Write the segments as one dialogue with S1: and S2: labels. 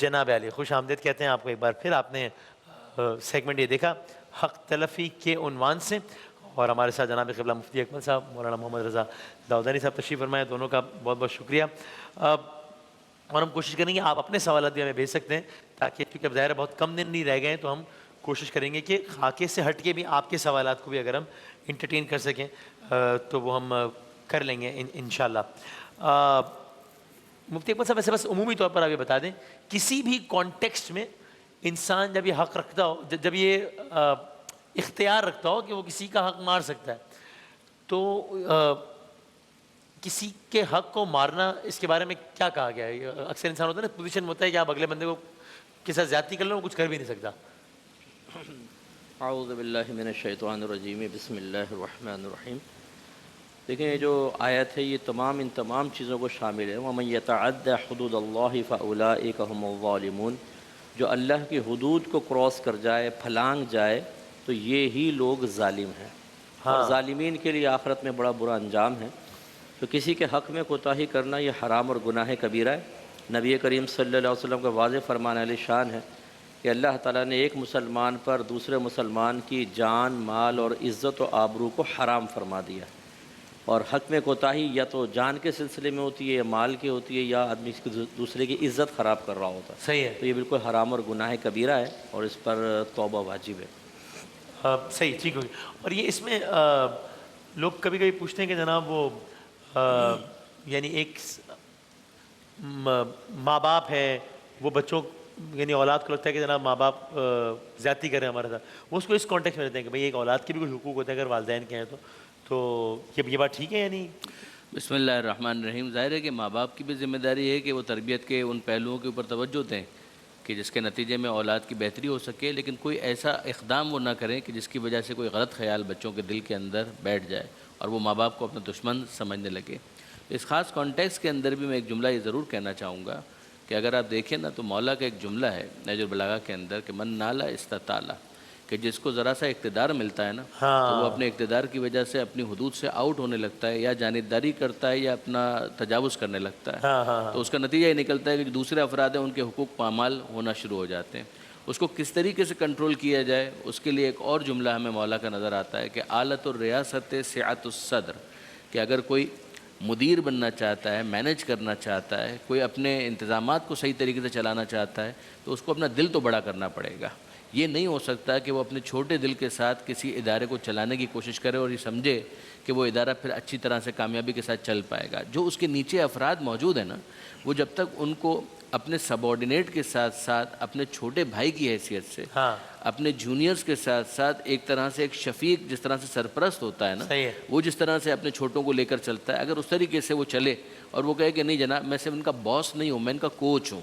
S1: جناب علی، خوش آمدید کہتے ہیں آپ کو ایک بار پھر. آپ نے سیگمنٹ یہ دیکھا حق تلفی کے عنوان سے، اور ہمارے ساتھ جناب قبلہ مفتی اکمل صاحب، مولانا محمد رضا داؤدانی صاحب تشریف فرمائے. دونوں کا بہت بہت شکریہ. اور ہم کوشش کریں گے آپ اپنے سوالات بھی ہمیں بھیج سکتے ہیں، تاکہ کیونکہ اب ظاہر ہے بہت کم دن نہیں رہ گئے ہیں، تو ہم کوشش کریں گے کہ خاکے سے ہٹ کے بھی آپ کے سوالات کو بھی اگر ہم انٹرٹین کر سکیں تو وہ ہم کر لیں گے انشاءاللہ. مفتی اکمل صاحب، ایسے بس عمومی طور پر آپ یہ بتا دیں، کسی بھی کانٹیکسٹ میں انسان جب یہ حق رکھتا ہو، جب یہ اختیار رکھتا ہو کہ وہ کسی کا حق مار سکتا ہے، تو کسی کے حق کو مارنا، اس کے بارے میں کیا کہا گیا ہے؟ اکثر انسان ہوتا ہے نا، پوزیشن میں ہوتا ہے کہ آپ اگلے بندے کو کے ساتھ زیادتی کر لو، وہ کچھ کر بھی نہیں سکتا.
S2: اعوذ باللہ من الشیطان الرجیم، بسم اللہ الرحمن الرحیم. دیکھیں یہ جو آیت ہے یہ ان تمام چیزوں کو شامل ہے. وَمَن يَتَعَدَّ حُدُودَ اللَّهِ فَأُولَٰئِكَ هُمُ الظَّالِمُونَ. جو اللہ کی حدود کو کراس کر جائے، پھلانگ جائے، تو یہ ہی لوگ ظالم ہیں، اور ظالمین کے لیے آخرت میں بڑا برا انجام ہے. تو کسی کے حق میں کوتاہی کرنا یہ حرام اور گناہ کبیرہ ہے. نبی کریم صلی اللہ علیہ وسلم کا واضح فرمان علی شان ہے کہ اللہ تعالیٰ نے ایک مسلمان پر دوسرے مسلمان کی جان، مال اور عزت و آبرو کو حرام فرما دیا. اور حق میں کوتاہی یا تو جان کے سلسلے میں ہوتی ہے، یا مال کی ہوتی ہے، یا آدمی دوسرے کی عزت خراب کر رہا ہوتا ہے.
S1: صحیح ہے.
S2: تو یہ بالکل حرام اور گناہ کبیرہ ہے، اور اس پر توبہ واجب ہے.
S1: صحیح، ٹھیک ہوگی. اور یہ اس میں لوگ کبھی کبھی پوچھتے ہیں کہ جناب وہ یعنی ایک ماں باپ ہے، وہ بچوں یعنی اولاد کو لگتا ہے کہ جناب ماں باپ زیادتی کریں ہمارے ساتھ، وہ اس کو اس کانٹیکس میں لیتے ہیں کہ بھئی ایک اولاد کے بھی کوئی حقوق ہوتے ہیں اگر والدین کے ہیں تو یہ بات ٹھیک ہے یا نہیں؟
S2: بسم اللہ الرحمن الرحیم. ظاہر ہے کہ ماں باپ کی بھی ذمہ داری ہے کہ وہ تربیت کے ان پہلوؤں کے اوپر توجہ دیں کہ جس کے نتیجے میں اولاد کی بہتری ہو سکے، لیکن کوئی ایسا اقدام وہ نہ کریں کہ جس کی وجہ سے کوئی غلط خیال بچوں کے دل کے اندر بیٹھ جائے اور وہ ماں باپ کو اپنا دشمن سمجھنے لگے. اس خاص کانٹیکس کے اندر بھی میں ایک جملہ یہ ضرور کہنا چاہوں گا کہ اگر آپ دیکھیں نا تو مولا کا ایک جملہ ہے نہج البلاغہ کے اندر کہ من نالا استطالا، کہ جس کو ذرا سا اقتدار ملتا ہے نا تو وہ اپنے اقتدار کی وجہ سے اپنی حدود سے آؤٹ ہونے لگتا ہے، یا جانبداری کرتا ہے یا اپنا تجاوز کرنے لگتا ہے. تو اس کا نتیجہ یہ نکلتا ہے کہ جو دوسرے افراد ہیں ان کے حقوق پامال ہونا شروع ہو جاتے ہیں. اس کو کس طریقے سے کنٹرول کیا جائے، اس کے لیے ایک اور جملہ ہمیں مولا کا نظر آتا ہے کہ آلت الریاست سعۃ الصدر، کہ اگر کوئی مدیر بننا چاہتا ہے، مینیج کرنا چاہتا ہے، کوئی اپنے انتظامات کو صحیح طریقے سے چلانا چاہتا ہے، تو اس کو اپنا دل تو بڑا کرنا پڑے گا. یہ نہیں ہو سکتا کہ وہ اپنے چھوٹے دل کے ساتھ کسی ادارے کو چلانے کی کوشش کرے اور یہ سمجھے کہ وہ ادارہ پھر اچھی طرح سے کامیابی کے ساتھ چل پائے گا. جو اس کے نیچے افراد موجود ہیں نا، وہ جب تک ان کو اپنے سب آرڈینیٹ کے ساتھ ساتھ اپنے چھوٹے بھائی کی حیثیت سے، اپنے جونیئرز کے ساتھ ساتھ ایک طرح سے ایک شفیق جس طرح سے سرپرست ہوتا ہے نا، وہ جس طرح سے اپنے چھوٹوں کو لے کر چلتا ہے، اگر اس طریقے سے وہ چلے اور وہ کہے کہ نہیں جناب میں صرف ان کا باس نہیں ہوں، میں ان کا کوچ ہوں،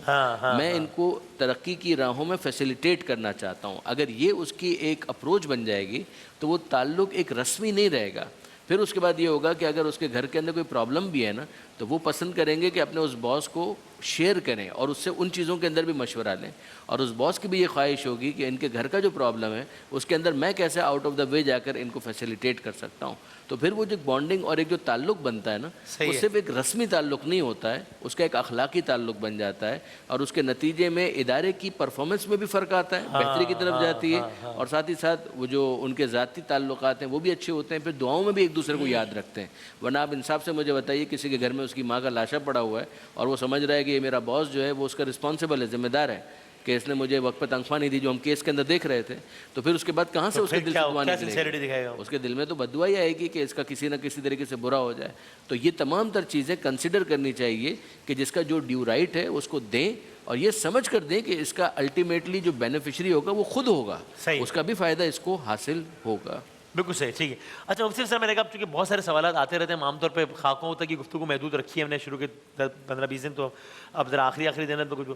S2: میں ان کو ترقی کی راہوں میں فیسیلیٹیٹ کرنا چاہتا ہوں، اگر یہ اس کی ایک اپروچ بن جائے گی تو وہ تعلق ایک رسمی نہیں رہے گا. پھر اس کے بعد یہ ہوگا کہ اگر اس کے گھر کے اندر کوئی پرابلم بھی ہے نا تو وہ پسند کریں گے کہ اپنے اس باس کو شیئر کریں اور اس سے ان چیزوں کے اندر بھی مشورہ لیں، اور اس باس کی بھی یہ خواہش ہوگی کہ ان کے گھر کا جو پرابلم ہے اس کے اندر میں کیسے آؤٹ آف دا وے جا کر ان کو فیسیلیٹیٹ کر سکتا ہوں. تو پھر وہ جو بانڈنگ اور ایک جو تعلق بنتا ہے نا، وہ صرف ایک رسمی تعلق نہیں ہوتا ہے، اس کا ایک اخلاقی تعلق بن جاتا ہے، اور اس کے نتیجے میں ادارے کی پرفارمنس میں بھی فرق آتا ہے، بہتری کی طرف جاتی ہے، اور ساتھ ہی ساتھ وہ جو ان کے ذاتی تعلقات ہیں وہ بھی اچھے ہوتے ہیں. پھر دعاؤں میں بھی ایک دوسرے کو یاد رکھتے ہیں. ورنہ آپ انصاف سے مجھے بتائیے کسی کے گھر میں اس کی ماں کا لاشا پڑا ہوا ہے اور وہ سمجھ رہا ہے کہ یہ میرا باس جو ہے وہ اس کا رسپانسبل ہے، ذمہ دار ہے کہ اس نے مجھے وقت پہ تنخواہ نہیں دی جو ہم کیس کے اندر دیکھ رہے تھے، تو پھر اس کے بعد کہاں سے اس کے دل سے دعا نکلے گی؟ اس کے دل میں تو بددعا ہی آئے گی کہ اس کا کسی نہ کسی طریقے سے برا ہو جائے. تو یہ تمام تر چیزیں کنسیڈر کرنی چاہیے کہ جس کا جو ڈیو رائٹ ہے اس کو دیں، اور یہ سمجھ کر دیں کہ اس کا الٹیمیٹلی جو بینیفیشری ہوگا وہ خود ہوگا، اس کا بھی فائدہ اس کو حاصل ہوگا.
S1: بالکل صحیح، ٹھیک ہے. اچھا مفتی صاحب، میں نے کہا چونکہ بہت سارے سوالات آتے رہتے ہیں، ہم عام طور پہ خاکوں تک کی گفتگو محدود رکھی ہے ہم نے شروع کے 15-20 دن، تو اب ذرا آخری دن ہے تو کچھ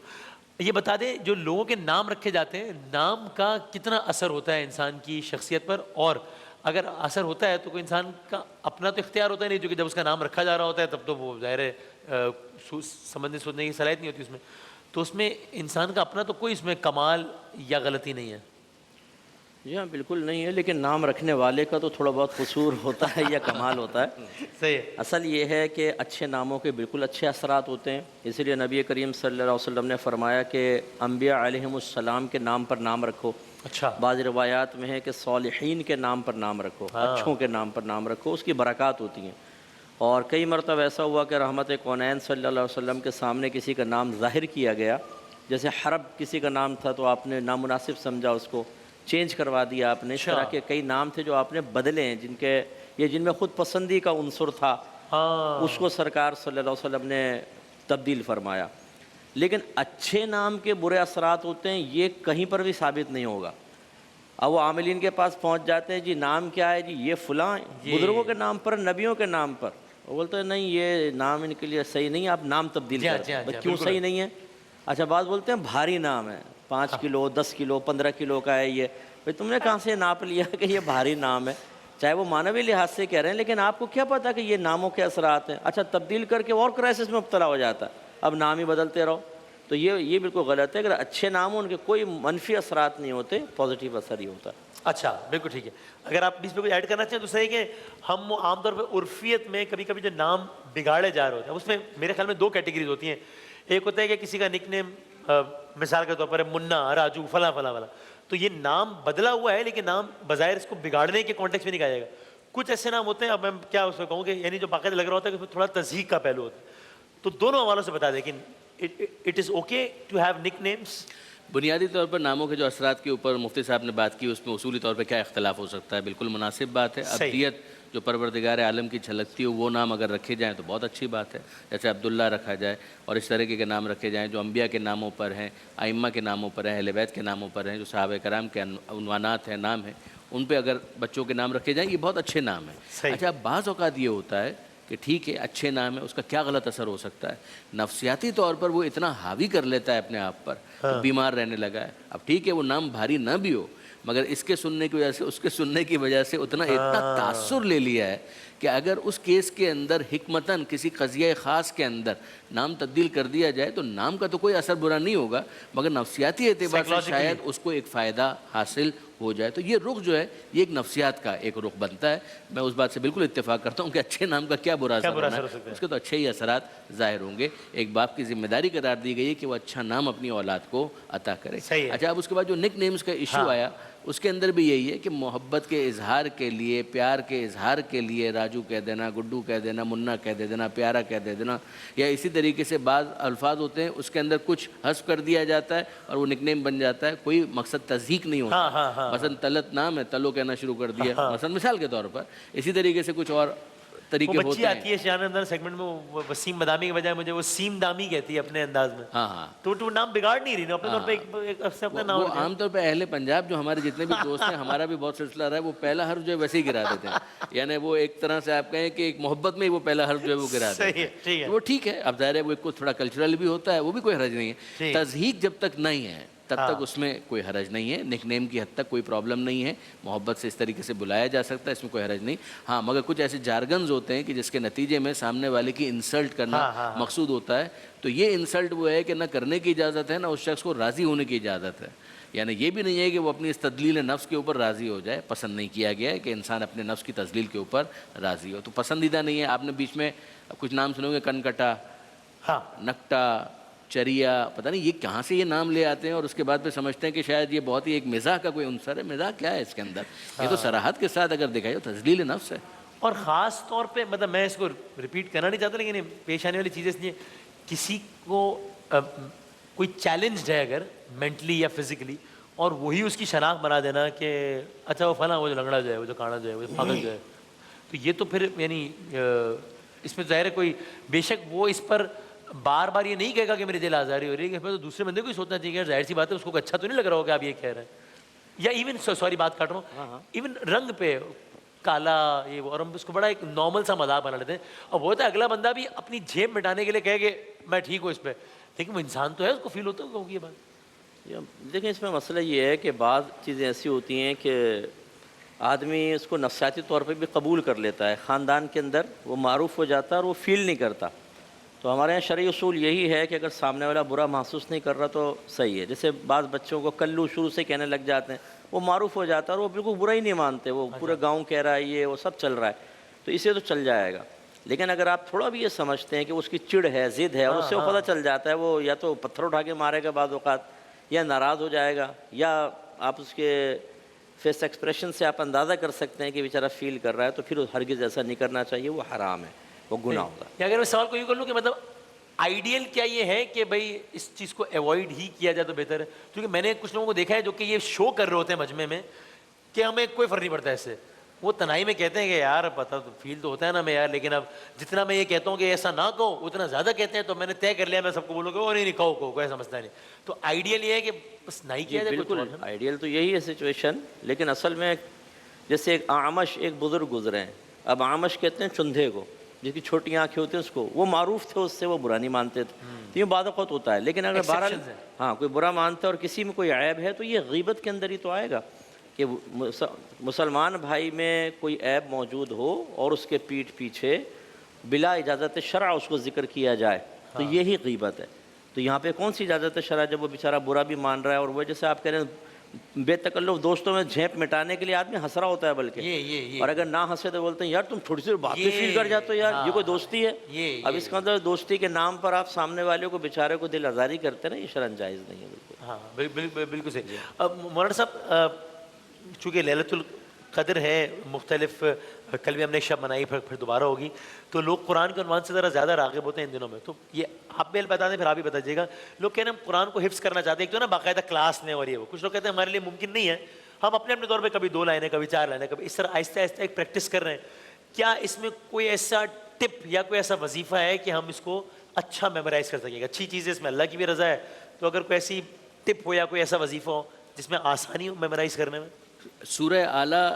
S1: یہ بتا دیں جو لوگوں کے نام رکھے جاتے ہیں، نام کا کتنا اثر ہوتا ہے انسان کی شخصیت پر، اور اگر اثر ہوتا ہے تو کوئی انسان کا اپنا تو اختیار ہوتا ہے نہیں، جو کہ جب اس کا نام رکھا جا رہا ہوتا ہے تب تو وہ ظاہر ہے سمجھنے سوچنے کی صلاحیت نہیں ہوتی اس میں، تو اس میں انسان کا اپنا تو کوئی اس میں کمال یا غلطی نہیں ہے.
S3: جی ہاں بالکل نہیں ہے، لیکن نام رکھنے والے کا تو تھوڑا بہت قصور ہوتا ہے یا کمال ہوتا ہے۔
S1: صحیح ہے.
S3: اصل یہ ہے کہ اچھے ناموں کے بالکل اچھے اثرات ہوتے ہیں، اسی لیے نبی کریم صلی اللہ علیہ وسلم نے فرمایا کہ انبیاء علیہم السلام کے نام پر نام رکھو۔
S1: اچھا.
S3: بعض روایات میں ہے کہ صالحین کے نام پر نام رکھو، اچھوں کے نام پر نام رکھو، اس کی برکات ہوتی ہیں۔ اور کئی مرتبہ ایسا ہوا کہ رحمت کونین صلی اللہ علیہ وسلم کے سامنے کسی کا نام ظاہر کیا گیا، جیسے حرب کسی کا نام تھا تو آپ نے نامناسب سمجھا، اس کو چینج کروا دیا آپ نے۔ اس طرح کے کئی نام تھے جو آپ نے بدلے ہیں، جن میں خود پسندی کا عنصر تھا،
S1: ہاں.
S3: اس کو سرکار صلی اللہ علیہ وسلم نے تبدیل فرمایا۔ لیکن اچھے نام کے برے اثرات ہوتے ہیں، یہ کہیں پر بھی ثابت نہیں ہوگا۔ اب وہ عاملین کے پاس پہنچ جاتے ہیں، جی نام کیا ہے؟ جی یہ فلاں، بزرگوں کے نام پر، نبیوں کے نام پر۔ وہ بولتے ہیں نہیں یہ نام ان کے لیے صحیح نہیں ہے، آپ نام تبدیل
S1: جی ہاں،
S3: کر
S1: جی ہاں،
S3: دیں۔
S1: جی ہاں،
S3: کیوں
S1: بالکل.
S3: صحیح نہیں ہے؟ اچھا بعض بولتے ہیں بھاری نام ہے، 5 کلو 10 کلو 15 کلو کا ہے یہ۔ بھائی تم نے کہاں سے ناپ لیا کہ یہ بھاری نام ہے؟ چاہے وہ معنوی لحاظ سے کہہ رہے ہیں، لیکن آپ کو کیا پتا کہ یہ ناموں کے اثرات ہیں؟ اچھا تبدیل کر کے اور کرائسس میں مبتلا ہو جاتا ہے، اب نام ہی بدلتے رہو۔ تو یہ بالکل غلط ہے۔ اگر اچھے نام ہوں ان کے کوئی منفی اثرات نہیں ہوتے، پازیٹیو اثر ہی ہوتا ہے۔
S1: اچھا بالکل ٹھیک ہے. اگر آپ اس پہ کچھ ایڈ کرنا چاہیں تو صحیح کہ ہم عام طور پہ عرفیت میں کبھی کبھی جو نام بگاڑے جا رہے ہوتے ہیں اس میں میرے خیال میں 2 کیٹیگریز ہوتی ہیں. ایک ہوتا ہے کہ کسی کا نک نیم مثال کے طور پر ہے منا، راجو، فلاں فلاں والا، تو یہ نام بدلا ہوا ہے لیکن نام بظاہر اس کو بگاڑنے کے کانٹیکس میں نہیں کہا جائے گا. کچھ ایسے نام ہوتے ہیں، اب میں کیا اس میں کہوں کہ یعنی جو باقاعدہ لگ رہا ہوتا ہے کہ تھوڑا تذہیق کا پہلو ہوتا ہے. تو دونوں حوالوں سے بتا دیں کہ it is okay to have nicknames.
S2: بنیادی طور پر ناموں کے جو اثرات کے اوپر مفتی صاحب نے بات کی، اس میں اصولی طور پہ کیا اختلاف ہو سکتا ہے؟ بالکل مناسب بات ہے.
S1: صحیح.
S2: ابدیت جو پروردگار عالم کی جھلکتی ہو وہ نام اگر رکھے جائیں تو بہت اچھی بات ہے، جیسے عبداللہ رکھا جائے اور اس طریقے کے نام رکھے جائیں جو انبیاء کے ناموں پر ہیں، ائمہ کے ناموں پر ہیں، اہل بیت کے ناموں پر ہیں، جو صحابہ کرام کے عنوانات ہیں، نام ہیں، ان پہ اگر بچوں کے نام رکھے جائیں یہ بہت اچھے نام ہیں.
S1: صحیح.
S2: اچھا بعض اوقات یہ ہوتا ہے کہ ٹھیک ہے اچھے نام ہے، اس کا کیا غلط اثر ہو سکتا ہے؟ نفسیاتی طور پر وہ اتنا حاوی کر لیتا ہے اپنے آپ پر، بیمار رہنے لگا ہے. اب ٹھیک ہے وہ نام بھاری نہ بھی ہو، مگر اس کے سننے کی وجہ سے، اس کے سننے کی وجہ سے اتنا تاثر لے لیا ہے کہ اگر اس کیس کے اندر حکمتاً کسی قضیہ خاص کے اندر نام تبدیل کر دیا جائے تو نام کا تو کوئی اثر برا نہیں ہوگا، مگر نفسیاتی اعتبار سے شاید اس کو ایک فائدہ حاصل ہو جائے. تو یہ رخ جو ہے یہ ایک نفسیات کا ایک رخ بنتا ہے. میں اس بات سے بالکل اتفاق کرتا ہوں کہ اچھے نام کا کیا برا اثر ہونا ہے، اس کے تو اچھے ہی اثرات ظاہر ہوں گے. ایک باپ کی ذمہ داری قرار دی گئی ہے کہ وہ اچھا نام اپنی اولاد کو عطا کرے. اچھا اب اس کے بعد جو نک نیمز کا ایشو آیا، اس کے اندر بھی یہی ہے کہ محبت کے اظہار کے لیے، پیار کے اظہار کے لیے راجو کہہ دینا، گڈو کہہ دینا، منا کہہ دینا، پیارا کہہ دینا، یا اسی طریقے سے بعض الفاظ ہوتے ہیں اس کے اندر کچھ حذف کر دیا جاتا ہے اور وہ نک نیم بن جاتا ہے. کوئی مقصد تذہیق نہیں ہوتا. مثلا تلت نام ہے، تلو کہنا شروع کر دیا، مثلا مثال کے طور پر. اسی طریقے سے کچھ اور طریقے ہوتے ہیں.
S1: بچی آتی ہے شان اندر سیگمنٹ میں، وہ وسیم مدامی کے بجائے مجھے وہ سیم دامی کہتی ہے اپنے انداز میں.
S2: ہاں
S1: تو وہ نام بگاڑ نہیں رہی نا اپنے طور پہ اپنا نام.
S2: وہ عام طور پہ اہل پنجاب جو ہمارے جتنے بھی دوست ہیں، ہمارا بھی بہت سلسلہ رہا ہے، وہ پہلا حرف جو ہے ویسے ہی گرا دیتے ہیں. یعنی وہ ایک طرح سے آپ کہیں کہ ایک محبت میں وہ پہلا حرف جو ہے وہ گرا دیتے ہیں. وہ ٹھیک ہے، اب ظاہر ہے وہ ایک تھوڑا کلچرل بھی ہوتا ہے، وہ بھی کوئی حرج نہیں ہے. تذہیق جب تک نہیں ہے تب تک اس میں کوئی حرج نہیں ہے. نک نیم کی حد تک کوئی پرابلم نہیں ہے، محبت سے اس طریقے سے بلایا جا سکتا ہے، اس میں کوئی حرج نہیں. ہاں مگر کچھ ایسے جارگنز ہوتے ہیں کہ جس کے نتیجے میں سامنے والے کی انسلٹ کرنا مقصود ہوتا ہے. تو یہ انسلٹ وہ ہے کہ نہ کرنے کی اجازت ہے، نہ اس شخص کو راضی ہونے کی اجازت ہے. یعنی یہ بھی نہیں ہے کہ وہ اپنی اس تدلیل نفس کے اوپر راضی ہو جائے. پسند نہیں کیا گیا ہے کہ انسان اپنے نفس کی تذلیل کے اوپر راضی ہو، تو پسندیدہ نہیں ہے. آپ نے بیچ میں کچھ نام سنو گے، کنکٹا، نکٹا، چریا، پتہ نہیں یہ کہاں سے یہ نام لے آتے ہیں اور اس کے بعد پہ سمجھتے ہیں کہ شاید یہ بہت ہی ایک مزاح کا کوئی عنصر ہے. مزاح کیا ہے اس کے اندر؟ یہ تو صراحت کے ساتھ اگر دیکھا جائے تو تذلیل نفس ہے.
S1: اور خاص طور پہ مطلب میں اس کو ریپیٹ کرنا نہیں چاہتا، لیکن پیش آنے والی چیزیں اس لیے کسی کو کوئی چیلنجڈ ہے اگر مینٹلی یا فزیکلی، اور وہی اس کی شناخت بنا دینا کہ اچھا وہ فلاں، وہ جو لنگڑا جو ہے، وہ جو کانا جو ہے، وہ جو پاگل جو ہے، تو یہ تو پھر یعنی اس میں ظاہر ہے کوئی بے شک وہ اس پر بار بار یہ نہیں کہے گا کہ میری دل آزاری ہو رہی ہے، کہ تو دوسرے بندے کو ہی سوچنا چاہیے کہ ظاہر سی بات ہے اس کو اچھا تو نہیں لگ رہا ہوگا آپ یہ کہہ رہے ہیں. یا ایون سوری بات کاٹ رہا ہوں، ایون رنگ پہ کالا یہ وہ، اور ہم اس کو بڑا ایک نارمل سا مذاق بنا لیتے ہیں. اور وہ ہوتا ہے اگلا بندہ بھی اپنی جیب مٹانے کے لیے کہے کہ میں ٹھیک ہوں اس پہ، لیکن وہ انسان تو ہے، اس کو فیل ہوتا ہوگا یہ بات.
S3: دیکھیں اس میں مسئلہ یہ ہے کہ بعض چیزیں ایسی ہوتی ہیں کہ آدمی اس کو نفسیاتی طور پہ بھی قبول کر لیتا ہے، خاندان کے اندر وہ معروف ہو جاتا ہے اور وہ فیل نہیں کرتا. تو ہمارے یہاں شرعی اصول یہی ہے کہ اگر سامنے والا برا محسوس نہیں کر رہا تو صحیح ہے. جیسے بعض بچوں کو کلو شروع سے کہنے لگ جاتے ہیں, وہ معروف ہو جاتا ہے اور وہ بالکل برا ہی نہیں مانتے, وہ پورے گاؤں کہہ رہا ہے یہ وہ سب چل رہا ہے, تو اسے تو چل جائے گا. لیکن اگر آپ تھوڑا بھی یہ سمجھتے ہیں کہ اس کی چڑ ہے, ضد ہے, اور اس سے وہ پتہ چل جاتا ہے وہ یا تو پتھر اٹھا کے مارے گا بعض اوقات, یا ناراض ہو جائے گا, یا آپ اس کے فیس ایکسپریشن سے آپ اندازہ کر سکتے ہیں کہ بیچارہ فیل کر رہا ہے, تو پھر ہرگز ایسا نہیں کرنا چاہیے, وہ حرام ہے, وہ گناہ ہوگا.
S1: یا اگر میں سوال کو یوں کر لوں کہ مطلب آئیڈیل کیا یہ ہے کہ بھائی اس چیز کو ایوائڈ ہی کیا جائے تو بہتر ہے؟ کیونکہ میں نے کچھ لوگوں کو دیکھا ہے جو کہ یہ شو کر رہے ہوتے ہیں مجمع میں کہ ہمیں کوئی فرق نہیں پڑتا اس سے, وہ تنہائی میں کہتے ہیں کہ یار پتہ تو فیل تو ہوتا ہے نا میں یار, لیکن اب جتنا میں یہ کہتا ہوں کہ ایسا نہ کہو اتنا زیادہ کہتے ہیں, تو میں نے طے کر لیا میں سب کو بولوں کہ وہ نہیں کہو کوئی ایسا مسئلہ نہیں. تو آئیڈیل یہ ہے کہ بس نہیں کیا جائے.
S3: بالکل آئیڈیل تو یہی ہے سچویشن, لیکن اصل میں جیسے ایک اعمش ایک بزرگ گزرے ہیں, اب اعمش کہتے ہیں چندھے کو, جس کی چھوٹی آنکھیں ہوتی ہیں اس کو, وہ معروف تھے اس سے, وہ برا نہیں مانتے تھے, تو یہ بعض اوقات ہوتا ہے. لیکن اگر بہرحال ہاں کوئی برا مانتا ہے اور کسی میں کوئی عیب ہے تو یہ غیبت کے اندر ہی تو آئے گا کہ مسلمان بھائی میں کوئی عیب موجود ہو اور اس کے پیٹھ پیچھے بلا اجازت شرع اس کو ذکر کیا جائے, تو یہی غیبت ہے. تو یہاں پہ کون سی اجازت شرع جب وہ بیچارہ برا بھی مان رہا ہے, اور وہ جیسے آپ کہہ رہے ہیں بے تکلف دوستوں میں جھیپ مٹانے کے لیے آدمی ہنس رہا ہوتا ہے بلکہ, اور اگر نہ ہنسے تو بولتے ہیں یار تم تھوڑی سی بات بھی فیل کر جاتے ہو یار, یہ کوئی دوستی ہے. اب اس کا مطلب دوستی کے نام پر آپ سامنے والے کو بیچارے کو دل آزاری کرتے ہیں نا, یہ شرعاً جائز نہیں ہے. بالکل
S1: ہاں بالکل صحیح. اب مولانا صاحب چونکہ لیلۃ القدر ہے, مختلف کل بھی ہم نے ایک شب منائی, پھر دوبارہ ہوگی, تو لوگ قرآن کے عنوان سے ذرا زیادہ راغب ہوتے ہیں ان دنوں میں. تو یہ آپ بھی بتا دیں پھر آپ بھی بتا دیجیے گا. لوگ کہتے ہیں ہم قرآن کو حفظ کرنا چاہتے ہیں, ایک تو نا باقاعدہ کلاس لیں, اور یہ وہ کچھ لوگ کہتے ہیں ہمارے لیے ممکن نہیں ہے, ہم اپنے اپنے طور پہ کبھی 2 لائنیں کبھی 4 لائنیں کبھی اس طرح آہستہ آہستہ ایک پریکٹس کر رہے ہیں. کیا اس میں کوئی ایسا ٹپ یا کوئی ایسا وظیفہ ہے کہ ہم اس کو اچھا میمورائز کر سکیں گے؟ اچھی چیز ہے اس میں, اللہ کی بھی رضا ہے, تو اگر کوئی ایسی ٹپ ہو یا کوئی ایسا وظیفہ ہو جس میں آسانی ہو میمورائز کرنے میں.
S2: سورہ اعلیٰ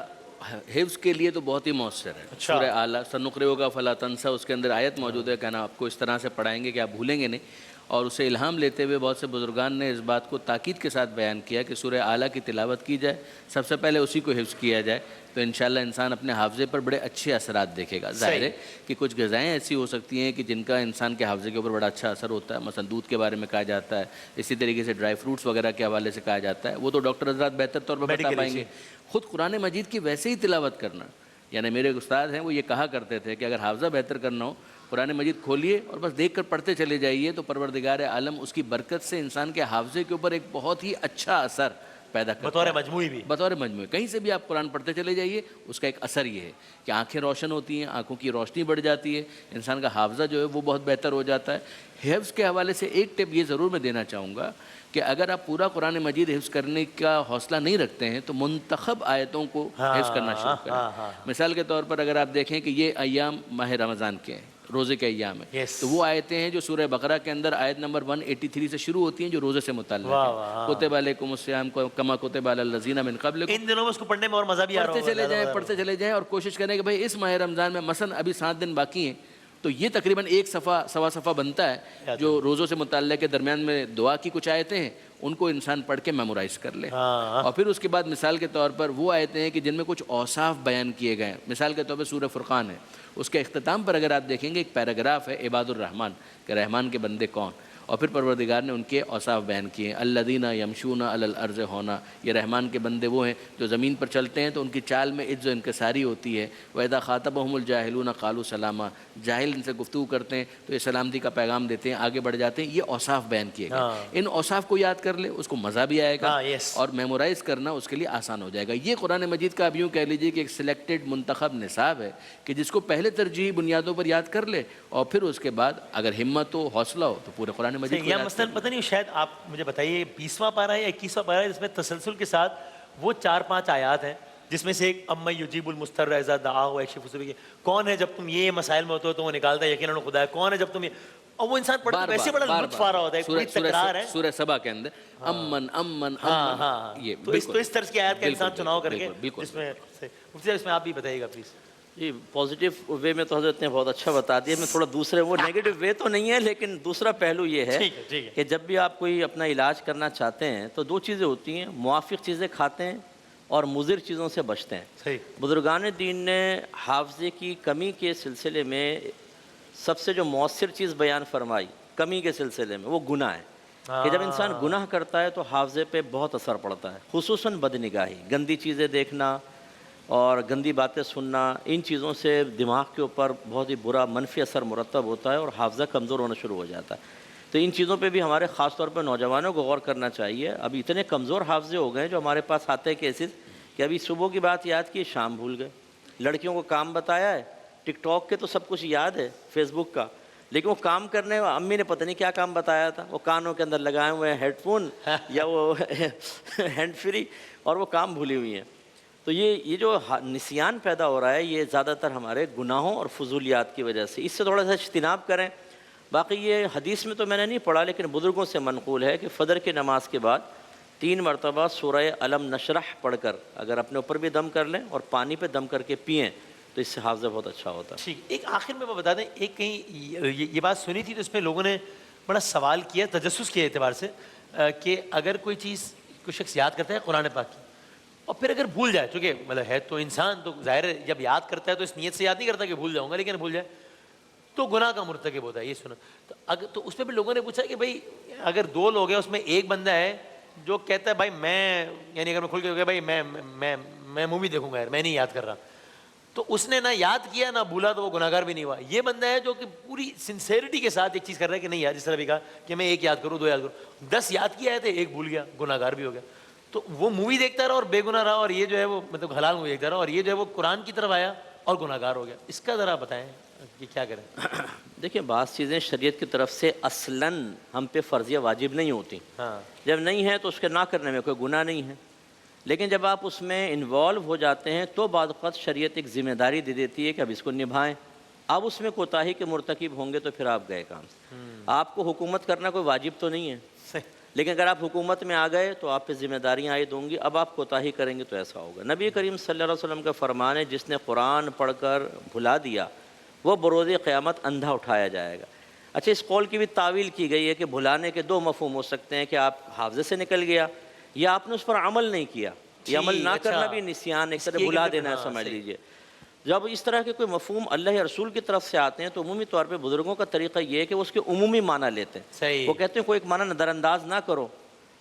S2: حفظ کے لیے تو بہت ہی مؤثر ہے. سورہ اعلیٰ سنقرئک فلا تنسیٰ, اس کے اندر آیت موجود ہے کہ نا آپ کو اس طرح سے پڑھائیں گے کہ آپ بھولیں گے نہیں. اور اسے الہام لیتے ہوئے بہت سے بزرگان نے اس بات کو تاکید کے ساتھ بیان کیا کہ سورہ اعلیٰ کی تلاوت کی جائے, سب سے پہلے اسی کو حفظ کیا جائے, تو انشاءاللہ انسان اپنے حافظے پر بڑے اچھے اثرات دیکھے گا. ظاہر ہے کہ کچھ غذائیں ایسی ہو سکتی ہیں کہ جن کا انسان کے حافظے کے اوپر بڑا اچھا اثر ہوتا ہے, مثلا دودھ کے بارے میں کہا جاتا ہے, اسی طریقے سے ڈرائی فروٹس وغیرہ کے حوالے سے کہا جاتا ہے, وہ تو ڈاکٹر حضرات بہتر طور پر بتا پائیں گے. خود قرآن مجید کی ویسے ہی تلاوت کرنا, یعنی میرے استاد ہیں وہ یہ کہا کرتے تھے کہ اگر حافظہ بہتر کرنا ہو قرآن مجید کھولیے اور بس دیکھ کر پڑھتے چلے جائیے, تو پروردگار عالم اس کی برکت سے انسان کے حافظے کے اوپر ایک بہت ہی اچھا اثر پیدا کرتا ہے.
S1: بطور مجموعی بھی,
S2: بطور مجموعی کہیں سے بھی آپ قرآن پڑھتے چلے جائیے, اس کا ایک اثر یہ ہے کہ آنکھیں روشن ہوتی ہیں, آنکھوں کی روشنی بڑھ جاتی ہے, انسان کا حافظہ جو ہے وہ بہت بہتر ہو جاتا ہے. حفظ کے حوالے سے ایک ٹپ یہ ضرور میں دینا چاہوں گا کہ اگر آپ پورا قرآن مجید حفظ کرنے کا حوصلہ نہیں رکھتے ہیں تو منتخب آیتوں کو حفظ کرنا شروع کریں. مثال کے طور پر اگر آپ دیکھیں کہ یہ ایام ماہ رمضان کے ہیں, روزے کے ایام ہیں, تو وہ آیتیں ہیں جو سورہ بقرہ کے اندر آیت نمبر 183 سے شروع ہوتی ہیں جو روزے سے متعلق ہیں. کتب علیکم الصیام کما کتب علی الذین من قبلکم.
S1: ان دنوں میں اس کو پڑھنے میں اور مزہ بھی آ رہا ہوگا.
S2: پڑھتے چلے جائیں اور کوشش کریں کہ بھائی اس ماہ رمضان میں مثلا ابھی 7 دن باقی ہیں, تو یہ تقریباً 1 صفحہ سوا صفحہ بنتا ہے جو روزوں سے متعلق کے درمیان میں دعا کی کچھ آیتیں ہیں, ان کو انسان پڑھ کے میمورائز کر لے. اور پھر اس کے بعد مثال کے طور پر وہ آیتیں ہیں کہ جن میں کچھ اوصاف بیان کیے گئے ہیں. مثال کے طور پر سورہ فرقان ہے, اس کے اختتام پر اگر آپ دیکھیں گے ایک پیراگراف ہے عباد الرحمن, کہ رحمان کے بندے کون, اور پھر پروردگار نے ان کے اوصاف بیان کیے ہیں. الذین یمشون علی الارض ہونا, یہ رحمان کے بندے وہ ہیں جو زمین پر چلتے ہیں تو ان کی چال میں عجز و انکساری ہوتی ہے. وَإِذَا خَاطَبَهُمُ الْجَاهِلُونَ قَالُوا سَلَامًا, جاہل ان سے گفتگو کرتے ہیں تو یہ سلامتی کا پیغام دیتے ہیں, آگے بڑھ جاتے ہیں. یہ اوصاف بیان کیے گئے, ان اوصاف کو یاد کر لے, اس کو مزہ بھی آئے گا, اور میمورائز کرنا اس کے لیے آسان ہو جائے گا. یہ قرآن مجید کا اب یوں کہہ لیجیے کہ ایک سلیکٹڈ منتخب نصاب ہے کہ جس کو پہلے ترجیحی بنیادوں پر یاد کر لے, اور پھر اس کے بعد اگر ہمت ہو حوصلہ ہو تو پورے قرآن مجید
S1: یا مثلاً پتہ نہیں شاید آپ مجھے بتائیے 20واں پارہ ہے یا 21واں پارہ ہے جس میں تسلسل کے ساتھ وہ 4-5 آیات ہیں, جس میں سے ایک اما یجیب المضطر اذا دعاہ یکشف السوء, کون ہے جب تم یہ مسائل میں ہوتے ہو تو وہ نکالتا ہے یقیناً خدا ہے, کون ہے جب تم یہ, اور وہ انسان پڑھتا ہے ویسے بڑا لطف آ رہا ہوتا ہے, کوئی تکرار ہے.
S2: سورہ سبا کے اندر امن امن
S1: یہ تو اس طرز کی آیات کا انسان چناؤ کر کے, جس میں اس میں آپ بھی بتائیے گا پلیز.
S3: جی پازیٹیو وے میں تو حضرت نے بہت اچھا بتا دیا. میں تھوڑا دوسرے, وہ نیگیٹو وے تو نہیں ہے لیکن دوسرا پہلو یہ ہے کہ جب بھی آپ کوئی اپنا علاج کرنا چاہتے ہیں تو 2 چیزیں ہوتی ہیں, موافق چیزیں کھاتے ہیں اور مضر چیزوں سے بچتے ہیں. بزرگان دین نے حافظے کی کمی کے سلسلے میں سب سے جو مؤثر چیز بیان فرمائی کمی کے سلسلے میں وہ گناہ ہے کہ جب انسان گناہ کرتا ہے تو حافظے پہ بہت اثر پڑتا ہے، خصوصاً بدنگاہی، گندی چیزیں دیکھنا اور گندی باتیں سننا، ان چیزوں سے دماغ کے اوپر بہت ہی برا منفی اثر مرتب ہوتا ہے اور حافظہ کمزور ہونا شروع ہو جاتا ہے۔ تو ان چیزوں پہ بھی ہمارے خاص طور پہ نوجوانوں کو غور کرنا چاہیے۔ اب اتنے کمزور حافظے ہو گئے جو ہمارے پاس آتے ہیں کیسز کہ ابھی صبح کی بات یاد کی، شام بھول گئے، لڑکیوں کو کام بتایا ہے، ٹک ٹاک کے تو سب کچھ یاد ہے، فیس بک کا، لیکن وہ کام کرنے امی نے پتہ نہیں کیا کام بتایا تھا، وہ کانوں کے اندر لگائے ہوئے ہیں ہیڈ فون یا وہ ہینڈ فری، اور وہ کام بھولی ہوئی ہیں۔ تو یہ جو نسیان پیدا ہو رہا ہے یہ زیادہ تر ہمارے گناہوں اور فضولیات کی وجہ سے، اس سے تھوڑا سا اجتناب کریں۔ باقی یہ حدیث میں تو میں نے نہیں پڑھا لیکن بزرگوں سے منقول ہے کہ فجر کی نماز کے بعد 3 مرتبہ سورہ علم نشرح پڑھ کر اگر اپنے اوپر بھی دم کر لیں اور پانی پہ دم کر کے پئیں تو اس سے حافظہ بہت اچھا ہوتا ہے۔
S1: ٹھیک، ایک آخر میں وہ بتا دیں، ایک کہیں یہ بات سنی تھی تو اس میں لوگوں نے بڑا سوال کیا، تجسس کیا اعتبار سے کہ اگر کوئی چیز کوئی شخص یاد کرتا ہے قرآن پاک کی اور پھر اگر بھول جائے، چونکہ مطلب ہے تو انسان تو ظاہر ہے جب یاد کرتا ہے تو اس نیت سے یاد نہیں کرتا کہ بھول جاؤں گا، لیکن بھول جائے تو گناہ کا مرتکب ہوتا ہے، یہ سنا تو تو اس پہ بھی لوگوں نے پوچھا کہ بھائی اگر 2 لوگ ہیں اس میں ایک بندہ ہے جو کہتا ہے بھائی میں، یعنی اگر میں کھل کے ہو گیا بھائی میں مووی دیکھوں گا یار، میں نہیں یاد کر رہا، تو اس نے نہ یاد کیا نہ بھولا تو وہ گناہ گار بھی نہیں ہوا۔ یہ بندہ ہے جو کہ پوری سنسیئرٹی کے ساتھ ایک چیز کر رہا ہے کہ نہیں یار، جس طرح بھی کہا کہ میں 1 یاد کروں 2 یاد کروں، 10 یاد کیا ہے تو 1 بھول گیا، گناہ گار بھی ہو گیا۔ تو وہ مووی دیکھتا رہا اور بے گناہ رہا، اور یہ جو ہے وہ مطلب حلال مووی دیکھتا رہا اور یہ جو ہے وہ قرآن کی طرف آیا اور گناہ گار ہو گیا۔ اس کا ذرا بتائیں کہ کیا کریں؟
S3: دیکھیں بعض چیزیں شریعت کی طرف سے اصلاً ہم پہ فرضیہ واجب نہیں ہوتی،
S1: ہاں،
S3: جب نہیں ہے تو اس کے نہ کرنے میں کوئی گناہ نہیں ہے، لیکن جب آپ اس میں انوالو ہو جاتے ہیں تو بعض اوقات شریعت ایک ذمہ داری دے دیتی ہے کہ اب اس کو نبھائیں۔ اب اس میں کوتاہی کے مرتکب ہوں گے تو پھر آپ گئے کام سے۔ آپ کو حکومت کرنا کوئی واجب تو نہیں ہے، لیکن اگر آپ حکومت میں آ گئے تو آپ پہ ذمہ داریاں عائد ہوں گی، اب آپ کوتاہی کریں گے تو ایسا ہوگا۔ نبی کریم صلی اللہ علیہ وسلم کا فرمان ہے جس نے قرآن پڑھ کر بھلا دیا وہ بروز قیامت اندھا اٹھایا جائے گا۔ اچھا، اس قول کی بھی تعویل کی گئی ہے کہ بھلانے کے 2 مفہوم ہو سکتے ہیں کہ آپ حافظے سے نکل گیا یا آپ نے اس پر عمل نہیں کیا۔ یہ عمل نہ کرنا بھی نسیان، ایک طرح بھلا دینا ہے، سمجھ لیجئے۔ جب اس طرح کے کوئی مفہوم اللہ رسول کی طرف سے آتے ہیں تو عمومی طور پہ بزرگوں کا طریقہ یہ ہے کہ وہ اس کے عمومی معنی لیتے ہیں۔ وہ کہتے ہیں کوئی ایک معنی نظر انداز نہ کرو،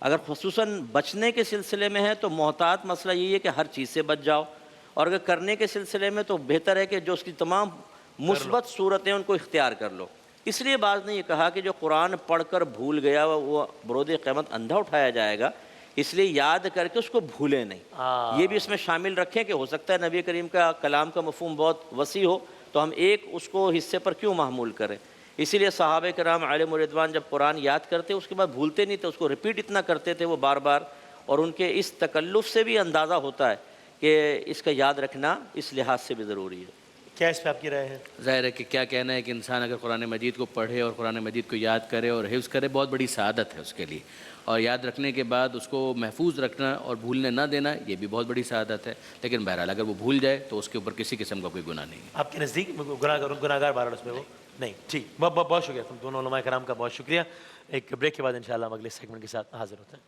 S3: اگر خصوصاً بچنے کے سلسلے میں ہے تو محتاط مسئلہ یہی ہے کہ ہر چیز سے بچ جاؤ، اور اگر کرنے کے سلسلے میں تو بہتر ہے کہ جو اس کی تمام مثبت صورتیں ان کو اختیار کر لو۔ اس لیے بعض نے یہ کہا کہ جو قرآن پڑھ کر بھول گیا وہ بروز قیامت اندھا اٹھایا جائے گا، اس لیے یاد کر کے اس کو بھولے نہیں۔ یہ بھی اس میں شامل رکھیں کہ ہو سکتا ہے نبی کریم کا کلام کا مفہوم بہت وسیع ہو تو ہم ایک اس کو حصے پر کیوں محمول کریں۔ اسی لیے صحابہ کرام علیہم الرضوان جب قرآن یاد کرتے اس کے بعد بھولتے نہیں تھے، اس کو ریپیٹ اتنا کرتے تھے وہ بار بار، اور ان کے اس تکلف سے بھی اندازہ ہوتا ہے کہ اس کا یاد رکھنا اس لحاظ سے بھی ضروری ہے۔
S1: کیا اس پہ آپ کی رائے ہے؟
S2: ظاہر ہے کہ کیا کہنا ہے کہ انسان اگر قرآن مجید کو پڑھے اور قرآن مجید کو یاد کرے اور حفظ کرے، بہت بڑی سعادت ہے اس کے لیے، اور یاد رکھنے کے بعد اس کو محفوظ رکھنا اور بھولنے نہ دینا یہ بھی بہت بڑی سعادت ہے۔ لیکن بہرحال اگر وہ بھول جائے تو اس کے اوپر کسی قسم کا کوئی گناہ نہیں ہے۔
S1: آپ کے نزدیک گناہ گار بہرحال اس میں وہ نہیں؟ ٹھیک، بہت شکریہ تم دونوں علماء کرام کا، بہت شکریہ۔ ایک بریک کے بعد انشاءاللہ ہم اگلے سیگمنٹ کے ساتھ حاضر ہوتے ہیں۔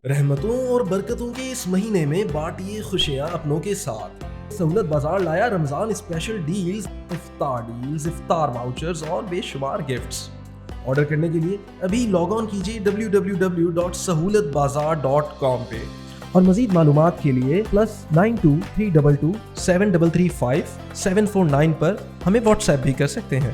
S4: رحمتوں اور برکتوں کے اس مہینے میں بانٹیے خوشیاں اپنوں کے ساتھ۔ سہولت بازار لایا رمضان اسپیشل ڈیلز، افطار واؤچرز اور بے شمار گفٹس۔ آرڈر کرنے کے لیے ابھی لاگ آن کیجیے www.sahulatbazaar.com پہ، اور مزید معلومات کے لیے +92 322 7335 749 پر ہمیں واٹس ایپ بھی کر سکتے ہیں۔